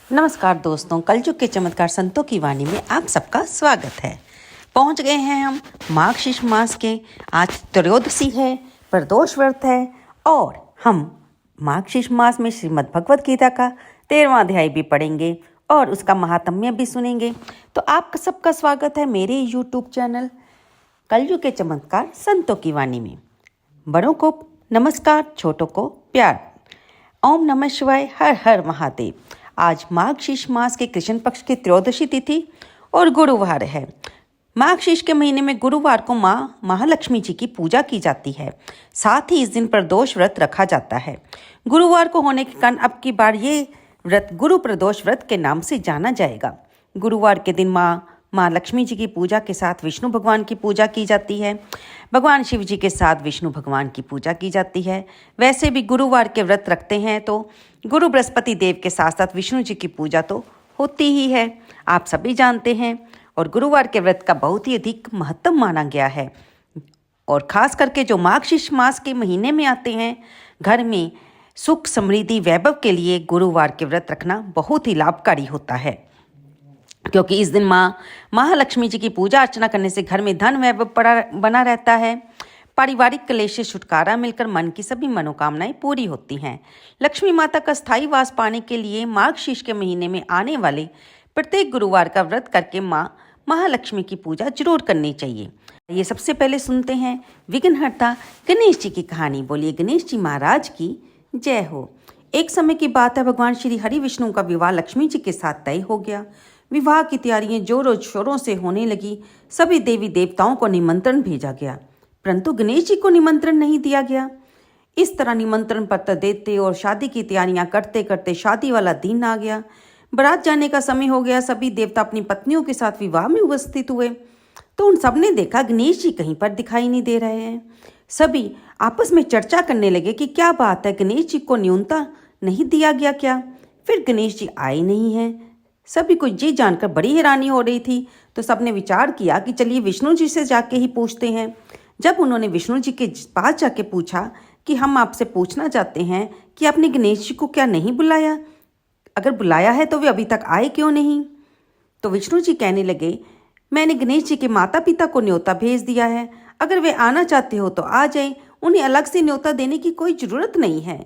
नमस्कार दोस्तों, कलयुग के चमत्कार संतों की वाणी में आप सबका स्वागत है। पहुंच गए हैं हम मार्गशीर्ष मास के। आज त्रयोदशी है, प्रदोष व्रत है और हम मार्गशीर्ष मास में श्रीमद् भगवद गीता का 13वां अध्याय भी पढ़ेंगे और उसका महात्म्य भी सुनेंगे। तो आप सबका स्वागत है मेरे यूट्यूब चैनल कलयुग के चमत्कार संतों की वाणी में। बड़ों को नमस्कार, छोटों को प्यार। ओम नमः शिवाय, हर हर महादेव। आज मार्गशीर्ष मास के कृष्ण पक्ष की त्रयोदशी तिथि और गुरुवार है। मार्गशीर्ष के महीने में गुरुवार को माँ महालक्ष्मी जी की पूजा की जाती है। साथ ही इस दिन प्रदोष व्रत रखा जाता है। गुरुवार को होने के कारण अब की बार ये व्रत गुरु प्रदोष व्रत के नाम से जाना जाएगा। गुरुवार के दिन माँ लक्ष्मी जी की पूजा के साथ विष्णु भगवान की पूजा की जाती है। भगवान शिव जी के साथ विष्णु भगवान की पूजा की जाती है। वैसे भी गुरुवार के व्रत रखते हैं तो गुरु बृहस्पति देव के साथ साथ विष्णु जी की पूजा तो होती ही है, आप सभी जानते हैं। और गुरुवार के व्रत का बहुत ही अधिक महत्व माना गया है। और ख़ास करके जो मार्गशीर्ष मास के महीने में आते हैं, घर में सुख समृद्धि वैभव के लिए गुरुवार के व्रत रखना बहुत ही लाभकारी होता है, क्योंकि इस दिन माँ महालक्ष्मी जी की पूजा अर्चना करने से घर में धन वैभव बना रहता है। पारिवारिक क्लेश से छुटकारा मिलकर मन की सभी मनोकामनाएं पूरी होती हैं। लक्ष्मी माता का स्थायी वास पाने के लिए मार्गशीर्ष के महीने में आने वाले प्रत्येक गुरुवार का व्रत करके माँ महालक्ष्मी की पूजा जरूर करनी चाहिए। ये सबसे पहले सुनते हैं विघ्नहर्ता गणेश जी की कहानी। बोलिए गणेश जी महाराज की जय हो। एक समय की बात है, भगवान श्री हरि विष्णु का विवाह लक्ष्मी जी के साथ तय हो गया। विवाह की तैयारियां जोरों शोरों से होने लगी। सभी देवी देवताओं को निमंत्रण भेजा गया, परंतु गणेश जी को निमंत्रण नहीं दिया गया। इस तरह निमंत्रण पत्र देते और शादी की तैयारियां करते करते शादी वाला दिन आ गया। बारात जाने का समय हो गया। सभी देवता अपनी पत्नियों के साथ विवाह में उपस्थित हुए तो उन सब ने देखा गणेश जी कहीं पर दिखाई नहीं दे रहे हैं। सभी आपस में चर्चा करने लगे कि क्या बात है, गणेश जी को न्योता नहीं दिया गया क्या? फिर गणेश जी आए नहीं हैं। सभी को ये जानकर बड़ी हैरानी हो रही थी, तो सबने विचार किया कि चलिए विष्णु जी से जाके ही पूछते हैं। जब उन्होंने विष्णु जी के पास जाके पूछा कि हम आपसे पूछना चाहते हैं कि आपने गणेश जी को क्या नहीं बुलाया, अगर बुलाया है तो वे अभी तक आए क्यों नहीं? तो विष्णु जी कहने लगे, मैंने गणेश जी के माता पिता को न्योता भेज दिया है, अगर वे आना चाहते हो तो आ जाए, उन्हें अलग से न्योता देने की कोई ज़रूरत नहीं है।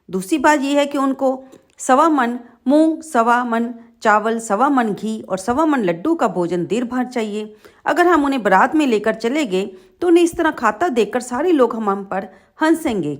दूसरी बात यह है कि उनको 1.25 मन मूंग, 1.25 मन चावल, 1.25 मन घी और 1.25 मन लड्डू का भोजन देर भर चाहिए। अगर हम उन्हें बारात में लेकर चले गए तो उन्हें इस तरह खाता देखकर सारे लोग हम पर हंसेंगे।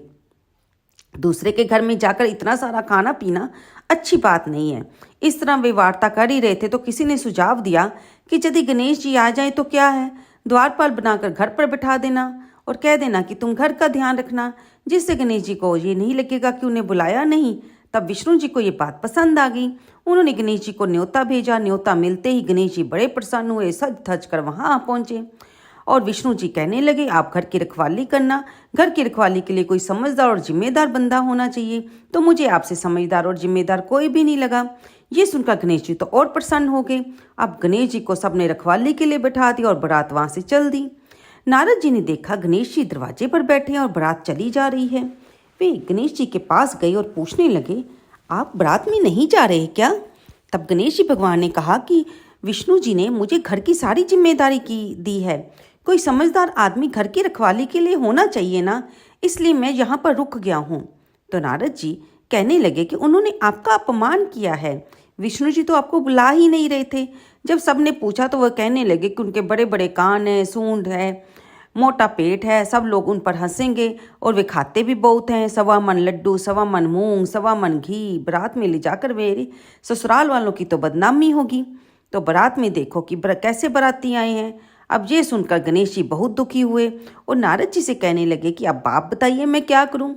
दूसरे के घर में जाकर इतना सारा खाना पीना अच्छी बात नहीं है। इस तरह वे वार्ता कर ही रहे थे तो किसी ने सुझाव दिया कि यदि गणेश जी आ जाए तो क्या है, द्वारपाल बनाकर घर पर बिठा देना और कह देना कि तुम घर का ध्यान रखना, जिससे गणेश जी को ये नहीं लगेगा कि उन्हें बुलाया नहीं। तब विष्णु जी को ये बात पसंद आ गई। उन्होंने गणेश जी को न्योता भेजा। न्योता मिलते ही गणेश जी बड़े प्रसन्न हुए, सज धज कर वहाँ पहुँचे और विष्णु जी कहने लगे, आप घर की रखवाली करना। घर की रखवाली के लिए कोई समझदार और जिम्मेदार बंदा होना चाहिए, तो मुझे आपसे समझदार और जिम्मेदार कोई भी नहीं लगा। ये सुनकर गणेश जी तो और प्रसन्न हो गए। अब गणेश जी को सबने रखवाली के लिए बैठा दिया और बारात वहाँ से चल दी। नारद जी ने देखा गणेश जी दरवाजे पर बैठे हैं और बारात चली जा रही है। वे गणेश जी के पास गए और पूछने लगे, आप बारात में नहीं जा रहे क्या? तब गणेश जी भगवान ने कहा कि विष्णु जी ने मुझे घर की सारी जिम्मेदारी दी है। कोई समझदार आदमी घर की रखवाली के लिए होना चाहिए ना, इसलिए मैं यहाँ पर रुक गया हूँ। तो नारद जी कहने लगे कि उन्होंने आपका अपमान किया है। विष्णु जी तो आपको बुला ही नहीं रहे थे। जब सबने पूछा तो वह कहने लगे कि उनके बड़े बड़े कान हैं, सूंड है, मोटा पेट है, सब लोग उन पर हंसेंगे और वे खाते भी बहुत हैं। 1.25 मन लड्डू, 1.25 मन मूंग, 1.25 मन घी बारात में ले जाकर मेरे ससुराल वालों की तो बदनामी होगी। तो बारात में देखो कि कैसे बाराती आए हैं। अब ये सुनकर गणेश जी बहुत दुखी हुए और नारद जी से कहने लगे कि अब आप बताइए मैं क्या करूं।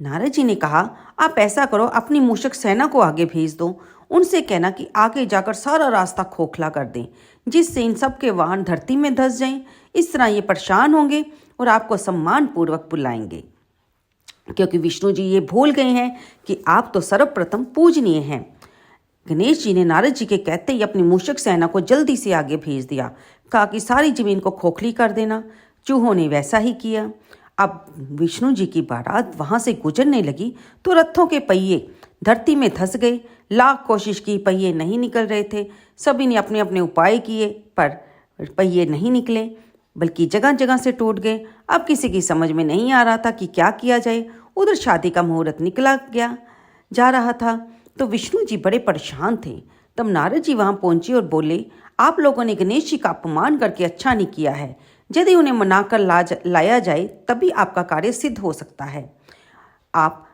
नारद जी ने कहा, आप ऐसा करो, अपनी मूषक सेना को आगे भेज दो। उनसे कहना कि आगे जाकर सारा रास्ता खोखला कर दें, जिससे इन सब के वाहन धरती में धंस जाएं। इस तरह ये परेशान होंगे और आपको सम्मान पूर्वक बुलाएंगे, क्योंकि विष्णु जी ये भूल गए हैं कि आप तो सर्वप्रथम पूजनीय हैं। गणेश जी ने नारद जी के कहते ही अपनी मूषक सेना को जल्दी से आगे भेज दिया। कहा कि सारी जमीन को खोखली कर देना। चूहों ने वैसा ही किया। अब विष्णु जी की बारात वहाँ से गुजरने लगी तो रथों के पहिए धरती में धंस गए। लाख कोशिश की, पहिए नहीं निकल रहे थे। सभी ने अपने अपने उपाय किए पर पहिए नहीं निकले, बल्कि जगह जगह से टूट गए। अब किसी की समझ में नहीं आ रहा था कि क्या किया जाए। उधर शादी का मुहूर्त निकला गया जा रहा था तो विष्णु जी बड़े परेशान थे। तब नारद जी वहां पहुंचे और बोले, आप लोगों ने गणेश जी का अपमान करके अच्छा नहीं किया है। यदि उन्हें मनाकर लाया जाए तभी आपका कार्य सिद्ध हो सकता है। आप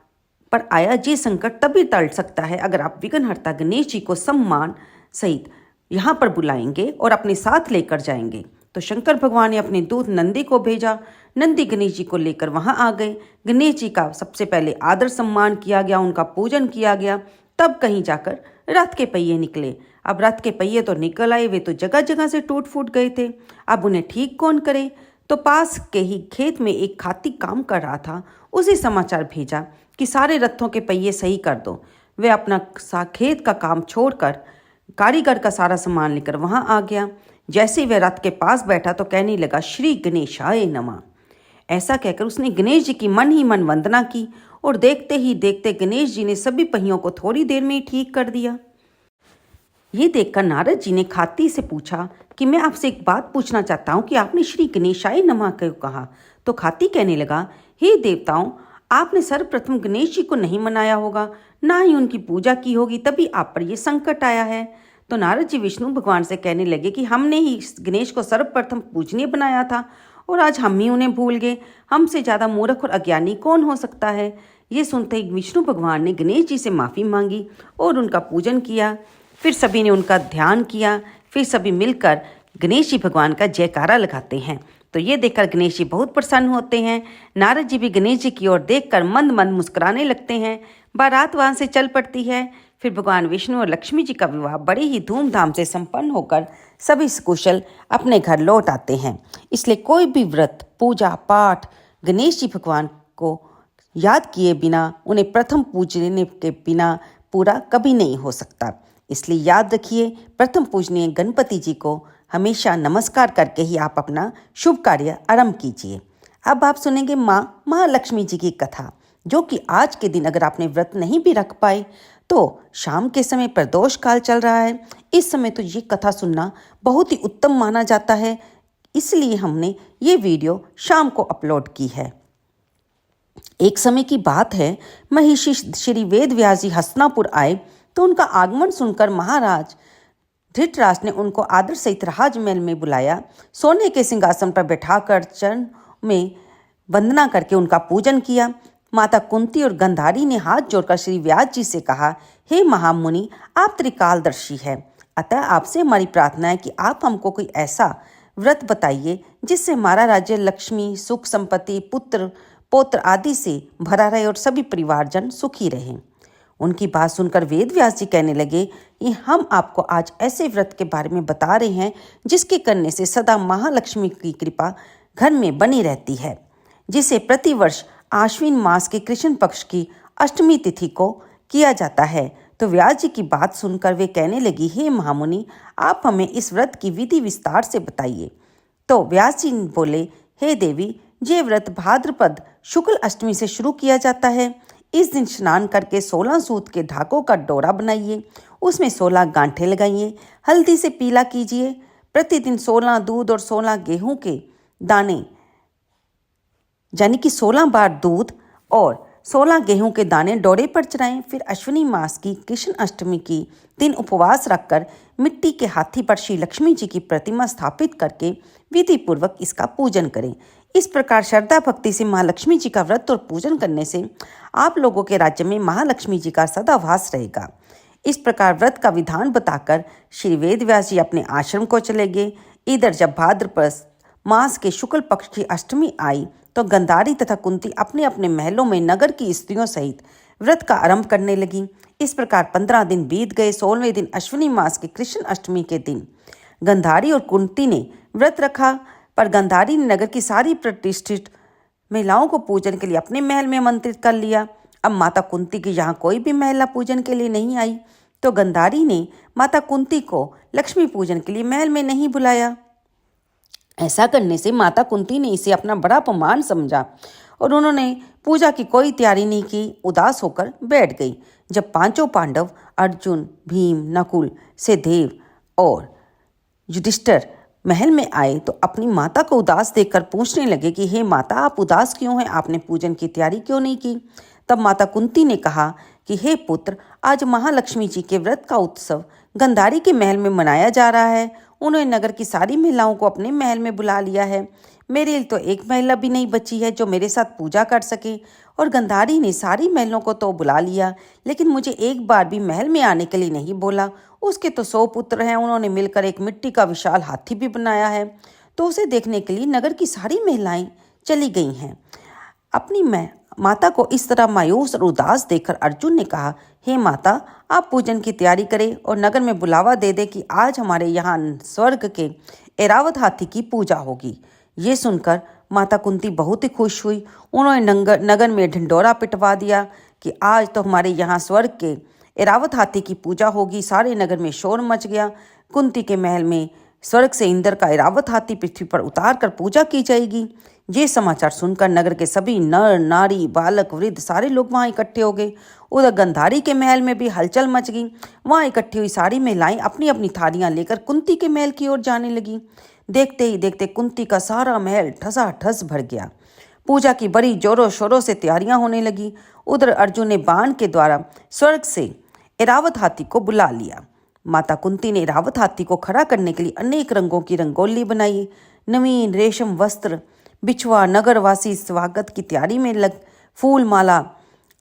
पर आया ये संकट तभी टल सकता है अगर आप विघ्नहर्ता गणेश जी को सम्मान सहित यहाँ पर बुलाएंगे और अपने साथ लेकर जाएंगे। तो शंकर भगवान ने अपने दूत नंदी को भेजा। नंदी गणेश जी को लेकर वहां आ गए। गणेश जी का सबसे पहले आदर सम्मान किया गया, उनका पूजन किया गया। तब कहीं जाकर रथ के पहिए निकले। अब रथ के पहिए तो निकल आए, वे तो जगह जगह से टूट फूट गए थे। अब उन्हें ठीक कौन करे? तो पास के ही खेत में एक खाती काम कर रहा था। उसे समाचार भेजा कि सारे रथों के पहिए सही कर दो। वे अपना खेत का काम छोड़कर कारीगर का सारा सामान लेकर वहां आ गया। जैसे ही वह रथ के पास बैठा तो कहने लगा, श्री गणेशाय नमः। ऐसा कहकर उसने गणेश जी की मन ही मन वंदना की और देखते ही देखते गणेश जी ने सभी पहियों को थोड़ी देर में ही ठीक कर दिया। ये देखकर नारद जी ने खाती से पूछा कि मैं आपसे एक बात पूछना चाहता हूँ कि आपने श्री गणेशाय नमः क्यों कहा? तो खाती कहने लगा, हे देवताओं, आपने सर्वप्रथम गणेश जी को नहीं मनाया होगा, ना ही उनकी पूजा की होगी, तभी आप पर यह संकट आया है। तो नारद जी विष्णु भगवान से कहने लगे कि हमने ही गणेश को सर्वप्रथम पूजनीय बनाया था और आज हम ही उन्हें भूल गए। हमसे ज़्यादा मूर्ख और अज्ञानी कौन हो सकता है? ये सुनते ही विष्णु भगवान ने गणेश जी से माफ़ी मांगी और उनका पूजन किया। फिर सभी ने उनका ध्यान किया। फिर सभी मिलकर गणेश जी भगवान का जयकारा लगाते हैं। तो ये देखकर गणेश जी बहुत प्रसन्न होते हैं। नारद जी भी गणेश जी की ओर देखकर मंद मंद मुस्कुराने लगते हैं। बारात वहाँ से चल पड़ती है। फिर भगवान विष्णु और लक्ष्मी जी का विवाह बड़े ही धूमधाम से संपन्न होकर सभी सकुशल अपने घर लौट आते हैं। इसलिए कोई भी व्रत, पूजा पाठ गणेश जी भगवान को याद किए बिना, उन्हें प्रथम पूजने के बिना पूरा कभी नहीं हो सकता। इसलिए याद रखिए, प्रथम पूजनीय गणपति जी को हमेशा नमस्कार करके ही आप अपना शुभ कार्य आरंभ कीजिए। अब आप सुनेंगे माँ महालक्ष्मी जी की कथा, जो कि आज के दिन अगर आपने व्रत नहीं भी रख पाए तो शाम के समय प्रदोष काल चल रहा है, इस समय तो ये कथा सुनना बहुत ही उत्तम माना जाता है। इसलिए हमने ये वीडियो शाम को अपलोड की है। एक समय की बात है, महिषी श्री वेद व्यास जी हस्तिनापुर आए तो उनका आगमन सुनकर महाराज धृतराष्ट्र ने उनको आदर सहित राजमहल में बुलाया। सोने के सिंहासन पर बैठाकर चरण में वंदना करके उनका पूजन किया। माता कुंती और गंधारी ने हाथ जोड़कर श्री व्यास जी से कहा, हे महामुनि, आप त्रिकालदर्शी हैं, अतः आपसे हमारी प्रार्थना है कि आप हमको कोई ऐसा व्रत बताइए जिससे हमारा राज्य लक्ष्मी, सुख, संपत्ति, पुत्र पौत्र आदि से भरा रहे और सभी परिवारजन सुखी रहें। उनकी बात सुनकर वेद व्यास जी कहने लगे कि हम आपको आज ऐसे व्रत के बारे में बता रहे हैं जिसके करने से सदा महालक्ष्मी की कृपा घर में बनी रहती है, जिसे प्रतिवर्ष आश्विन मास के कृष्ण पक्ष की अष्टमी तिथि को किया जाता है। तो व्यास जी की बात सुनकर वे कहने लगी, हे महामुनि, आप हमें इस व्रत की विधि विस्तार से बताइए। तो व्यास जी बोले, हे देवी, ये व्रत भाद्रपद शुक्ल अष्टमी से शुरू किया जाता है। इस दिन स्नान करके 16 सूत के धागों का डोरा बनाइए, उसमें 16 गांठें लगाइए, हल्दी से पीला कीजिए। प्रतिदिन 16 दूध और 16 गेहूं के दाने, यानी कि 16 बार दूध और 16 गेहूं के दाने डोरे पर चढ़ाएं। फिर अश्विनी मास की कृष्ण अष्टमी की दिन उपवास रखकर मिट्टी के हाथी पर श्री लक्ष्मी जी की प्रतिमा स्थापित करके विधि पूर्वक इसका पूजन करें। इस प्रकार श्रद्धा भक्ति से महालक्ष्मी जी का व्रत और पूजन करने से आप लोगों के राज्य में महालक्ष्मी जी का सदा वास रहेगा। इस प्रकार व्रत का विधान बताकर श्री वेद व्यास जी अपने आश्रम को चले गए। इधर जब भाद्रपद मास के शुक्ल पक्ष की अष्टमी आई तो गंधारी तथा कुंती अपने अपने महलों में नगर की स्त्रियों सहित व्रत का आरंभ करने लगी। इस प्रकार 15 दिन बीत गए। 16वें दिन अश्विनी मास के कृष्ण अष्टमी के दिन गंधारी और कुंती ने व्रत रखा, पर गंधारी ने नगर की सारी प्रतिष्ठित महिलाओं को पूजन के लिए अपने महल में आमंत्रित कर लिया। अब माता कुंती की यहाँ कोई भी महिला पूजन के लिए नहीं आई, तो गंधारी ने माता कुंती को लक्ष्मी पूजन के लिए महल में नहीं बुलाया। ऐसा करने से माता कुंती ने इसे अपना बड़ा अपमान समझा और उन्होंने पूजा की कोई तैयारी नहीं की, उदास होकर बैठ गई। जब पांचों पांडव अर्जुन, भीम, नकुल, सहदेव और युधिष्ठिर महल में आए तो अपनी माता को उदास देखकर पूछने लगे कि हे माता, आप उदास क्यों हैं? आपने पूजन की तैयारी क्यों नहीं की? तब माता कुंती ने कहा कि हे पुत्र, आज महालक्ष्मी जी के व्रत का उत्सव गंधारी के महल में मनाया जा रहा है। उन्होंने नगर की सारी महिलाओं को अपने महल में बुला लिया है। मेरे लिए तो एक महिला भी नहीं बची है जो मेरे साथ पूजा कर सके। और गंधारी ने सारी महिलाओं को तो बुला लिया, लेकिन मुझे एक बार भी महल में आने के लिए नहीं बोला। उसके तो 100 पुत्र हैं, उन्होंने मिलकर एक मिट्टी का विशाल हाथी भी बनाया है, तो उसे देखने के लिए नगर की सारी महिलाएं चली गई हैं। अपनी माता को इस तरह मायूस और उदास देखकर अर्जुन ने कहा, हे माता, आप पूजन की तैयारी करें और नगर में बुलावा दे दे कि आज हमारे यहाँ स्वर्ग के ऐरावत हाथी की पूजा होगी। ये सुनकर माता कुंती बहुत ही खुश हुई। उन्होंने नगर में ढिंढोरा पिटवा दिया कि आज तो हमारे यहाँ स्वर्ग के ऐरावत हाथी की पूजा होगी। सारे नगर में शोर मच गया। कुंती के महल में स्वर्ग से इंद्र का ऐरावत हाथी पृथ्वी पर उतार कर पूजा की जाएगी। ये समाचार सुनकर नगर के सभी नर, नारी, बालक, वृद्ध सारे लोग वहां इकट्ठे हो गए। उधर गंधारी के महल में भी हलचल मच गई। वहां इकट्ठी हुई सारी महिलाएं अपनी अपनी थालियां लेकर कुंती के महल की ओर जाने लगी। देखते ही देखते कुंती का सारा महल ठसाठस भर गया। पूजा की बड़ी जोरों शोरों से तैयारियां होने लगी। उधर अर्जुन ने बाण के द्वारा स्वर्ग से ऐरावत हाथी को बुला लिया। माता कुंती ने ऐरावत हाथी को खड़ा करने के लिए अनेक रंगों की रंगोली बनाई। नवीन रेशम वस्त्र बिछुआ नगरवासी स्वागत की तैयारी में लग फूल माला,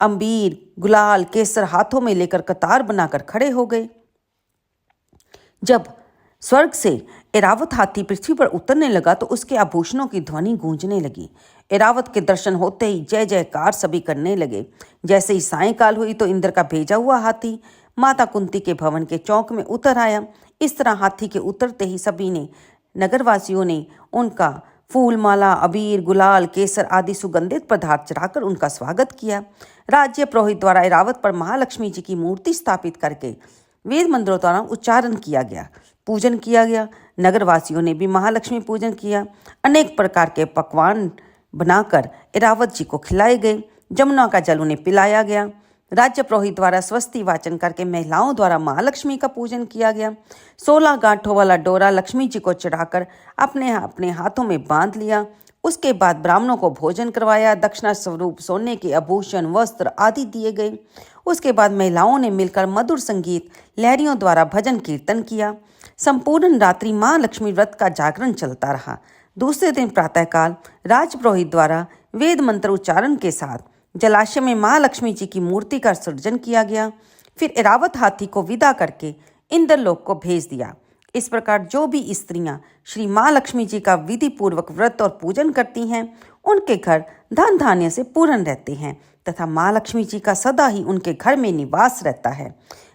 अंबीर, गुलाल, केसर हाथों में लेकर कतार बनाकर खड़े हो गए। जब स्वर्ग से ऐरावत हाथी पृथ्वी पर उतरने लगा तो उसके आभूषणों की ध्वनि गूंजने लगी। ऐरावत के दर्शन होते ही जय जयकार सभी करने लगे। जैसे ही सायंकाल हुई तो इंद्र का भेजा हुआ हाथी माता कुंती के भवन के चौक में उतर आया। इस तरह हाथी के उतरते ही सभी ने नगरवासियों ने उनका फूल माला, अबीर, गुलाल, केसर आदि सुगंधित पदार्थ चढ़ाकर उनका स्वागत किया। राज्य पुरोहित द्वारा ऐरावत पर महालक्ष्मी जी की मूर्ति स्थापित करके वेद मंत्रों द्वारा उच्चारण किया गया, पूजन किया गया। नगरवासियों ने भी महालक्ष्मी पूजन किया। अनेक प्रकार के पकवान बनाकर ऐरावत जी को खिलाए गए। जमुना का जल उन्हें पिलाया गया। राज्य पुरोहित द्वारा स्वस्ति वाचन करके महिलाओं द्वारा महालक्ष्मी का पूजन किया गया। 16 गांठों वाला डोरा लक्ष्मी जी को चढ़ाकर अपने अपने हाथों में बांध लिया। उसके बाद ब्राह्मणों को भोजन करवाया। दक्षिणा स्वरूप सोने के आभूषण, वस्त्र आदि दिए गए। उसके बाद महिलाओं ने मिलकर मधुर संगीत लहरियों द्वारा भजन कीर्तन किया। संपूर्ण रात्रि माँ लक्ष्मी व्रत का जागरण चलता रहा। दूसरे दिन प्रातःकाल राजपुरोहित द्वारा वेद मंत्र उच्चारण के साथ जलाशय में माँ लक्ष्मी जी की मूर्ति का सृजन किया गया। फिर ऐरावत हाथी को विदा करके इंद्रलोक को भेज दिया। इस प्रकार जो भी स्त्रियां श्री माँ लक्ष्मी जी का विधि पूर्वक व्रत और पूजन करती हैं, उनके घर धन धान्य से पूर्ण रहते हैं तथा माँ लक्ष्मी जी का सदा ही उनके घर में निवास रहता है।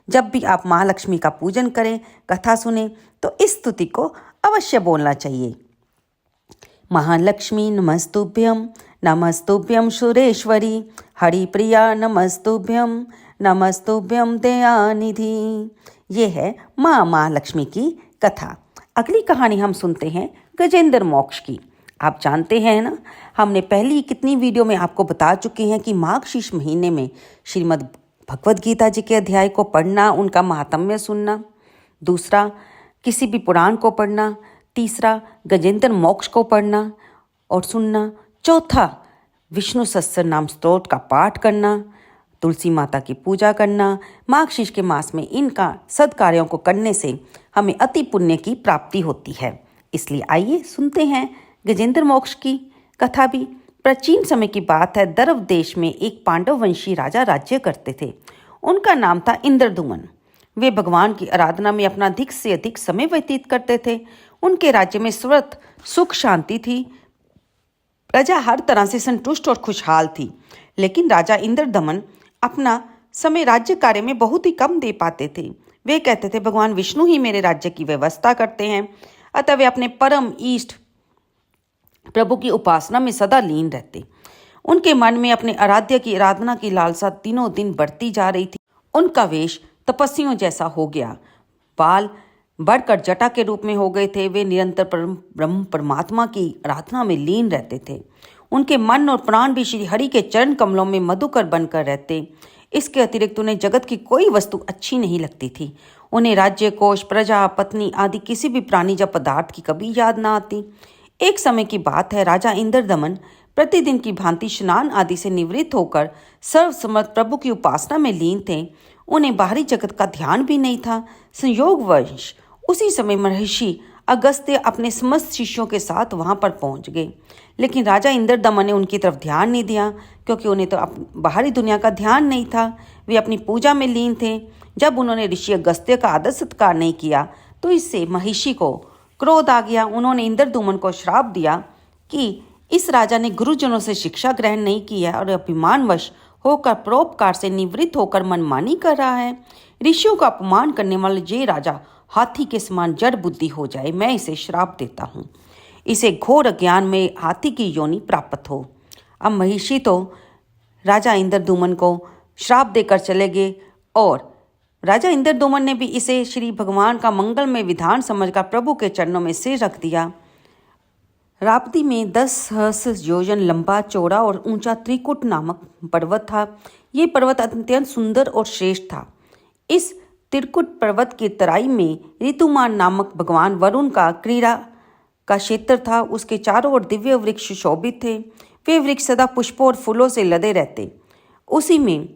जब भी आप माँ लक्ष्मी का पूजन करें, कथा सुने, तो इस स्तुति को अवश्य बोलना चाहिए। महालक्ष्मी नमस्तुभ्यं, नमस्तुभ्यं सुरेश्वरी, हरिप्रिया नमस्तुभ्यं, नमस्तुभ्यं दयानिधि। ये है माँ लक्ष्मी की कथा। अगली कहानी हम सुनते हैं गजेंद्र मोक्ष की। आप जानते हैं ना, हमने पहली कितनी वीडियो में आपको बता चुके हैं कि माघशीर्ष महीने में श्रीमद् भगवद गीता जी के अध्याय को पढ़ना, उनका महात्म्य सुनना। दूसरा, किसी भी पुराण को पढ़ना। तीसरा, गजेंद्र मोक्ष को पढ़ना और सुनना। चौथा, विष्णु सहस्त्र नाम स्तोत्र का पाठ करना। तुलसी माता की पूजा करना। माघशीर्ष के मास में इनका सद्कार्यों को करने से हमें अति पुण्य की प्राप्ति होती है। इसलिए आइए सुनते हैं गजेंद्र मोक्ष की कथा भी। प्राचीन समय की बात है। दरव देश में एक पांडव वंशी राजा राज्य करते थे। उनका नाम था इंद्रदुमन। वे भगवान की आराधना में अपना अधिक से अधिक समय व्यतीत करते थे। उनके राज्य में स्वत सुख शांति थी। प्रजा हर तरह से संतुष्ट और खुशहाल थी। लेकिन राजा इंद्रदमन अपना समय राज्य कार्य में बहुत ही कम दे पाते थे। वे कहते थे भगवान विष्णु ही मेरे राज्य की व्यवस्था करते हैं। अतः वे अपने परम इष्ट प्रभु की उपासना में सदा लीन रहते। उनके मन में अपने आराध्य की आराधना की लालसा दिनों दिन बढ़ती जा रही थी। उनका वेश तपस्वियों जैसा हो गया। बाल बढ़कर जटा के रूप में हो गए थे। वे निरंतर ब्रह्म परमात्मा की आराधना में लीन रहते थे। उनके मन और प्राण भी श्री हरि के चरण कमलों में मधुकर बनकर रहते। इसके अतिरिक्त उन्हें जगत की कोई वस्तु अच्छी नहीं लगती थी। उन्हें राज्य, कोष, प्रजा, पत्नी आदि किसी भी प्राणिज पदार्थ की कभी याद न आती। एक समय की बात है, राजा इंद्रदमन प्रतिदिन की भांति स्नान आदि से निवृत्त होकर सर्वसमर्थ प्रभु की उपासना में लीन थे। उन्हें बाहरी जगत का ध्यान भी नहीं था। संयोगवश उसी समय महर्षि अगस्त्य अपने समस्त शिष्यों के साथ वहां पर पहुंच गए। लेकिन राजा इंद्रदमन ने उनकी तरफ ध्यान नहीं दिया, क्योंकि उन्हें तो बाहरी दुनिया का ध्यान नहीं था। वे अपनी पूजा में लीन थे। जब उन्होंने ऋषि अगस्त्य का आदर सत्कार नहीं किया तो इससे महर्षि को क्रोध आ गया। उन्होंने इंद्रदुमन को श्राप दिया कि इस राजा ने गुरुजनों से शिक्षा ग्रहण नहीं की है और अभिमानवश होकर परोपकार से निवृत्त होकर मनमानी कर रहा है। ऋषियों का अपमान करने वाले ये राजा हाथी के समान जड़ बुद्धि हो जाए। मैं इसे श्राप देता हूँ। इसे घोर अज्ञान में हाथी की योनि प्राप्त हो। अब महिषी तो राजा इंद्रदुमन को श्राप देकर चले गए और राजा इंद्रदुमन ने भी इसे श्री भगवान का मंगलमय विधान समझकर प्रभु के चरणों में सिर रख दिया। राप्ती में 10 सहस्र योजन लंबा, चौड़ा और ऊंचा त्रिकुट नामक पर्वत था। ये पर्वत अत्यंत सुंदर और श्रेष्ठ था। इस त्रिकुट पर्वत की तराई में ऋतुमान नामक भगवान वरुण का क्रीड़ा का क्षेत्र था। उसके चारों ओर दिव्य वृक्ष शोभित थे। वे वृक्ष सदा पुष्पों और फूलों से लदे रहते। उसी में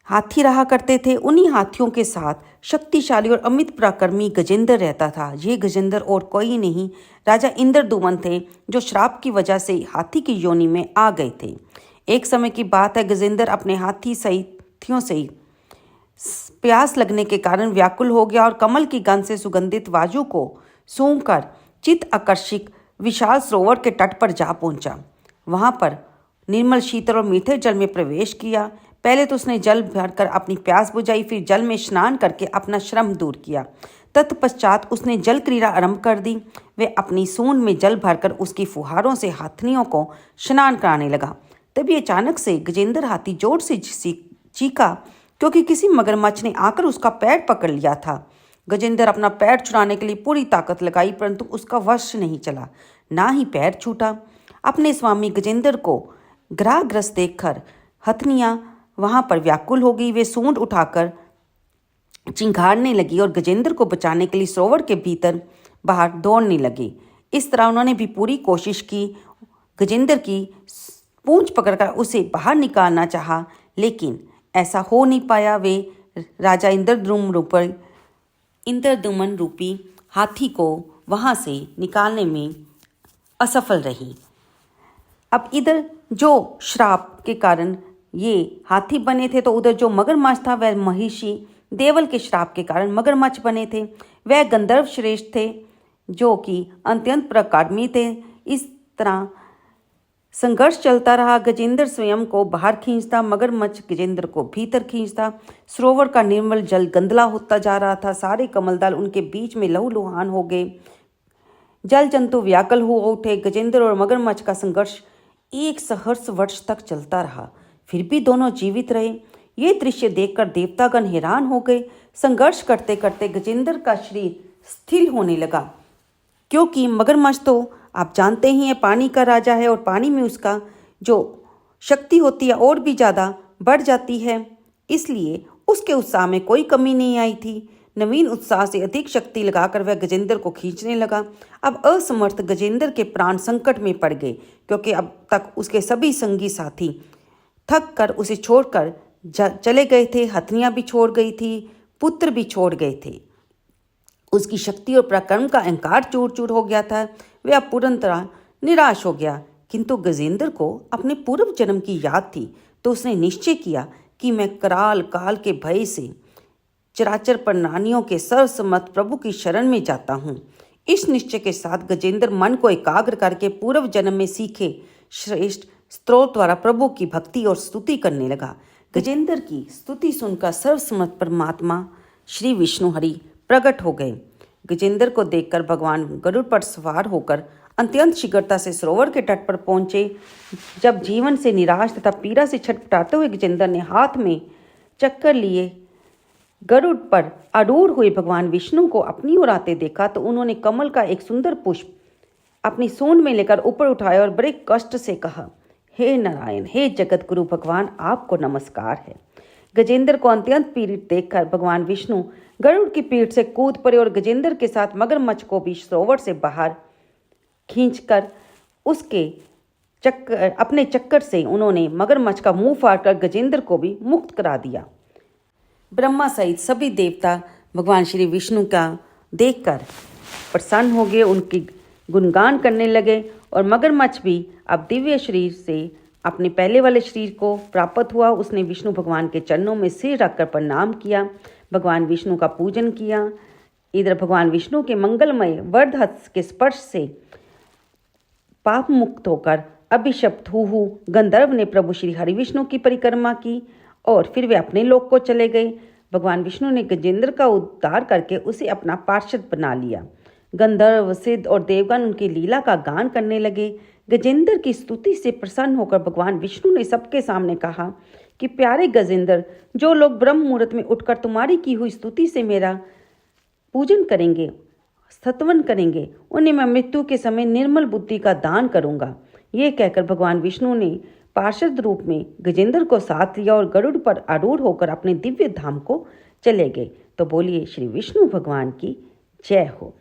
हाथी रहा करते थे। उन्हीं हाथियों के साथ शक्तिशाली और अमित पराक्रमी गजेंद्र रहता था। ये गजेंद्र और कोई नहीं, राजा इंद्रदुमन थे, जो श्राप की वजह से हाथी की योनि में आ गए थे। एक समय की बात है, गजेंद्र अपने हाथियों से प्यास लगने के कारण व्याकुल हो गया और कमल की गंध से सुगंधित वायु को सूंघकर चित्त आकर्षित विशाल सरोवर के तट पर जा पहुंचा। वहां पर निर्मल शीतल और मीठे जल में प्रवेश किया। पहले तो उसने जल भरकर अपनी प्यास बुझाई, फिर जल में स्नान करके अपना श्रम दूर किया। तत्पश्चात उसने जल क्रीड़ा आरंभ कर दी। वे अपनी सूंड में जल भरकर उसकी फुहारों से हाथियों को स्नान कराने लगा। तभी अचानक से गजेंद्र हाथी जोर से चीखा, क्योंकि किसी मगरमच्छ ने आकर उसका पैर पकड़ लिया था। गजेंद्र अपना पैर छुड़ाने के लिए पूरी ताकत लगाई, परंतु उसका वश नहीं चला, ना ही पैर छूटा। अपने स्वामी गजेंद्र को ग्रहग्रस्त देखकर हथनियाँ वहां पर व्याकुल हो गई। वे सूंड उठाकर चिंघाड़ने लगी और गजेंद्र को बचाने के लिए सरोवर के भीतर बाहर दौड़ने लगे। इस तरह उन्होंने भी पूरी कोशिश की। गजेंद्र की पूंछ पकड़कर उसे बाहर निकालना चाहा, लेकिन ऐसा हो नहीं पाया। वे राजा इंद्रदुमन रूपी हाथी को वहां से निकालने में असफल रही। अब इधर जो श्राप के कारण ये हाथी बने थे, तो उधर जो मगरमच्छ था वह महिषी देवल के श्राप के कारण मगरमच्छ बने थे। वह गंधर्व श्रेष्ठ थे, जो कि अत्यंत पराक्रमी थे। इस तरह संघर्ष चलता रहा। गजेंद्र स्वयं को बाहर खींचता, मगरमच्छ गजेंद्र को भीतर खींचता। सरोवर का निर्मल जल गंदला होता जा रहा था। सारे कमलदल उनके बीच में लहूलुहान हो गए। जल जंतु व्याकुल हो उठे। गजेंद्र और मगरमच्छ का संघर्ष 1 सहस्र वर्ष तक चलता रहा, फिर भी दोनों जीवित रहे। ये दृश्य देखकर देवतागण हैरान हो गए। संघर्ष करते करते गजेंद्र का शरीर स्थिर होने लगा, क्योंकि मगरमच्छ तो आप जानते ही हैं पानी का राजा है और पानी में उसका जो शक्ति होती है और भी ज़्यादा बढ़ जाती है। इसलिए उसके उत्साह में कोई कमी नहीं आई थी। नवीन उत्साह से अधिक शक्ति लगाकर वह गजेंद्र को खींचने लगा। अब असमर्थ गजेंद्र के प्राण संकट में पड़ गए, क्योंकि अब तक उसके सभी संगी साथी थक कर उसे छोड़कर चले गए थे। हथनियाँ भी छोड़ गई थी, पुत्र भी छोड़ गए थे। उसकी शक्ति और पराक्रम का अहंकार चूर चूर हो गया था। वह अब पूर्ण तरह निराश हो गया। किंतु गजेंद्र को अपने पूर्व जन्म की याद थी, तो उसने निश्चय किया कि मैं कराल काल के भय से चराचर प्राणियों के सर्वसम्मत प्रभु की शरण में जाता हूँ। इस निश्चय के साथ गजेंद्र मन को एकाग्र करके पूर्व जन्म में सीखे श्रेष्ठ स्त्रोत द्वारा प्रभु की भक्ति और स्तुति करने लगा। गजेंद्र की स्तुति सुनकर सर्वसम्मत परमात्मा श्री विष्णु हरि प्रकट हो गए। गजेंद्र को देखकर भगवान गरुड़ पर सवार होकर अत्यंत शीघ्रता से सरोवर के तट पर पहुंचे। जब जीवन से निराश तथा पीड़ा से छटपटाते हुए गजेंद्र ने हाथ में चक्कर लिए गरुड़ पर आरूढ़ हुए भगवान विष्णु को अपनी ओर आते देखा तो उन्होंने कमल का एक सुंदर पुष्प अपनी सूंड में लेकर ऊपर उठाया और बड़े कष्ट से कहा, हे नारायण, हे जगत गुरु भगवान, आपको नमस्कार है। गजेंद्र को अत्यंत पीड़ित देखकर भगवान विष्णु गरुड़ की पीठ से कूद पड़े और गजेंद्र के साथ मगरमच्छ को भी सरोवर से बाहर खींचकर उसके अपने चक्कर से उन्होंने मगरमच्छ का मुंह फाड़कर गजेंद्र को भी मुक्त करा दिया। ब्रह्मा सहित सभी देवता भगवान श्री विष्णु का देखकर प्रसन्न हो गए, उनकी गुणगान करने लगे और मगरमच्छ भी अब दिव्य शरीर से अपने पहले वाले शरीर को प्राप्त हुआ। उसने विष्णु भगवान के चरणों में सिर रखकर प्रणाम किया, भगवान विष्णु का पूजन किया। इधर भगवान विष्णु के मंगलमय वरद हस्त के स्पर्श से पाप मुक्त होकर अभिशप्त हुहु गंधर्व ने प्रभु श्री हरिविष्णु की परिक्रमा की और फिर वे अपने लोक को चले गए। भगवान विष्णु ने गजेंद्र का उद्धार करके उसे अपना पार्षद बना लिया। गंधर्व, सिद्ध और देवगण उनकी लीला का गान करने लगे। गजेंद्र की स्तुति से प्रसन्न होकर भगवान विष्णु ने सबके सामने कहा कि प्यारे गजेंद्र, जो लोग ब्रह्म मुहूर्त में उठकर तुम्हारी की हुई स्तुति से मेरा पूजन करेंगे, स्तवन करेंगे, उन्हें मैं मृत्यु के समय निर्मल बुद्धि का दान करूंगा। ये कहकर भगवान विष्णु ने पार्षद रूप में गजेंद्र को साथ लिया और गरुड़ पर आरूढ़ होकर अपने दिव्य धाम को चले गए। तो बोलिए श्री विष्णु भगवान की जय हो।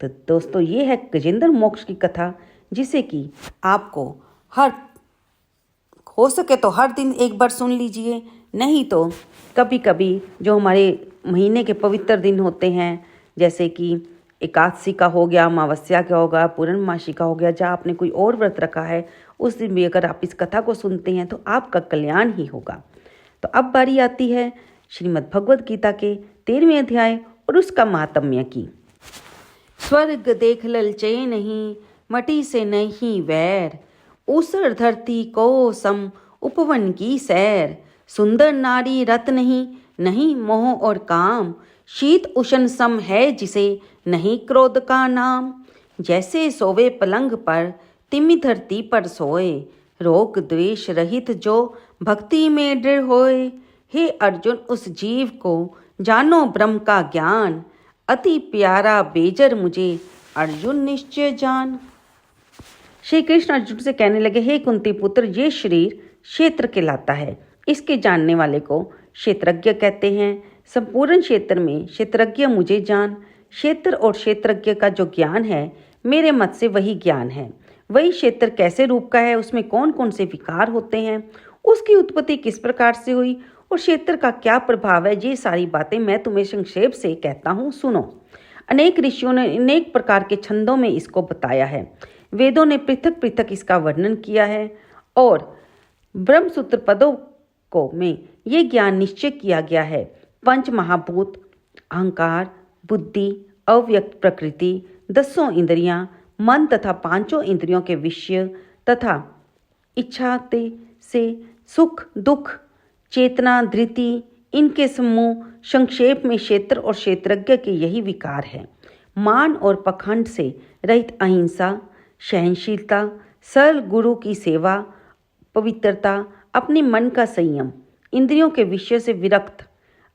तो दोस्तों, ये है गजेंद्र मोक्ष की कथा, जिसे कि आपको हो सके तो हर दिन एक बार सुन लीजिए, नहीं तो कभी कभी जो हमारे महीने के पवित्र दिन होते हैं, जैसे कि एकादशी का हो गया, अमावस्या का होगा, पूर्णमासी का हो गया, जहाँ आपने कोई और व्रत रखा है, उस दिन भी अगर आप इस कथा को सुनते हैं तो आपका कल्याण ही होगा। तो अब बारी आती है श्रीमद् भगवद गीता के 13वें अध्याय और उसका महात्म्य की। स्वर्ग देख ललचे नहीं, मटी से नहीं वैर, ऊसर धरती को सम उपवन की सैर, सुंदर नारी रत नहीं, नहीं मोह और काम, शीत उष्ण सम है जिसे नहीं क्रोध का नाम, जैसे सोवे पलंग पर तिमि धरती पर सोए, रोग द्वेष रहित जो भक्ति में दृढ़ होए, हे अर्जुन उस जीव को जानो ब्रह्म का ज्ञान, अति प्यारा बेजर मुझे अर्जुन निश्चय जान। श्री कृष्ण अर्जुन से कहने लगे, हे कुंती पुत्र, ये शरीर क्षेत्र कहलाता है, इसके जानने वाले को क्षेत्रज्ञ कहते हैं। संपूर्ण क्षेत्र में क्षेत्रज्ञ मुझे जान। क्षेत्र और क्षेत्रज्ञ का जो ज्ञान है, मेरे मत से वही ज्ञान है। वही क्षेत्र कैसे रूप का है, उसमें कौन कौन से विकार होते हैं, उसकी उत्पत्ति किस प्रकार से हुई और क्षेत्र का क्या प्रभाव है, ये सारी बातें मैं तुम्हें संक्षेप से कहता हूँ, सुनो। अनेक ऋषियों ने अनेक प्रकार के छंदों में इसको बताया है। वेदों ने पृथक पृथक इसका वर्णन किया है और ब्रह्मसूत्र पदों को में ये ज्ञान निश्चय किया गया है। पंच महाभूत, अहंकार, बुद्धि, अव्यक्त प्रकृति, 10 इंद्रियां, मन तथा 5 इंद्रियों के विषय तथा इच्छाते से सुख दुख, चेतना, धृति, इनके समूह, संक्षेप में क्षेत्र और क्षेत्रज्ञ के यही विकार है। मान और पखंड से रहित अहिंसा, सहनशीलता, सरल गुरु की सेवा, पवित्रता, अपने मन का संयम, इंद्रियों के विषय से विरक्त,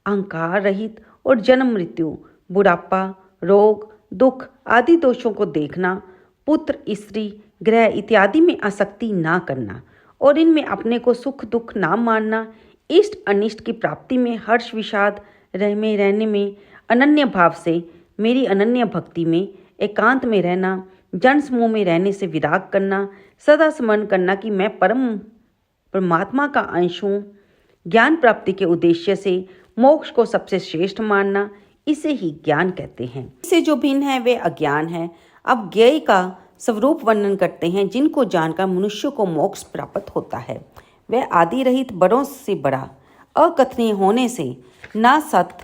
अहंकार रहित और जन्म मृत्यु, बुढ़ापा, रोग, दुख आदि दोषों को देखना, पुत्र, स्त्री, ग्रह इत्यादि में आसक्ति ना करना और इनमें अपने को सुख दुख ना मानना, इष्ट अनिष्ट की प्राप्ति में हर्ष विषाद रहने में, अनन्य भाव से मेरी अनन्य भक्ति में एकांत में रहना, जन समूह में रहने से विराग करना, सदा स्मरण करना कि मैं परमात्मा का अंश हूँ, ज्ञान प्राप्ति के उद्देश्य से मोक्ष को सबसे श्रेष्ठ मानना, इसे ही ज्ञान कहते हैं। इससे जो भिन्न है वे अज्ञान है। अब ज्ञेय का स्वरूप वर्णन करते हैं, जिनको जानकर मनुष्य को मोक्ष प्राप्त होता है। वह आदि रहित, बड़ों से बड़ा, अकथनीय होने से ना सत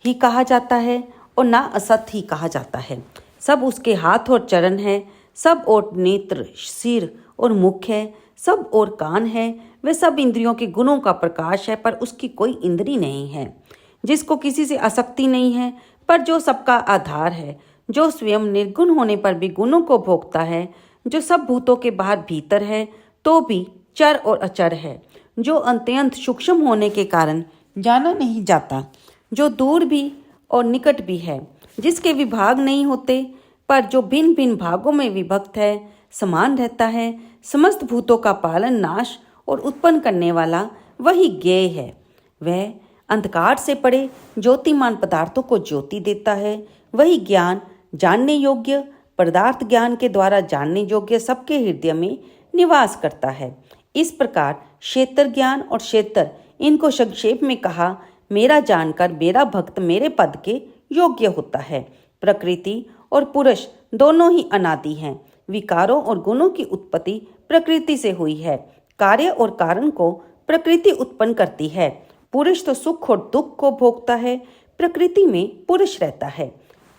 ही कहा जाता है और ना असत ही कहा जाता है। सब उसके हाथ और चरण है, सब और नेत्र, सिर और मुख है, सब और कान है। वह सब इंद्रियों के गुणों का प्रकाश है, पर उसकी कोई इंद्री नहीं है। जिसको किसी से आसक्ति नहीं है, पर जो सबका आधार है, जो स्वयं निर्गुण होने पर भी गुणों को भोगता है, जो सब भूतों के बाहर भीतर है तो भी चर और अचर है, जो अत्यंत सूक्ष्म होने के कारण जाना नहीं जाता, जो दूर भी और निकट भी है, जिसके विभाग नहीं होते, पर जो भिन्न भिन्न भागों में विभक्त है, समान रहता है, समस्त भूतों का पालन, नाश और उत्पन्न करने वाला वही ज्ञेय है। वह अंधकार से परे ज्योतिमान पदार्थों को ज्योति देता है। वही ज्ञान जानने योग्य पदार्थ ज्ञान के द्वारा जानने योग्य सबके हृदय में निवास करता है। इस प्रकार क्षेत्र ज्ञान और क्षेत्र, इनको संक्षेप में कहा, मेरा जानकर मेरा भक्त मेरे पद के योग्य होता है। प्रकृति और पुरुष दोनों ही अनादि हैं। विकारों और गुणों की उत्पत्ति प्रकृति से हुई है। कार्य और कारण को प्रकृति उत्पन्न करती है। पुरुष तो सुख और दुख को भोगता है। प्रकृति में पुरुष रहता है,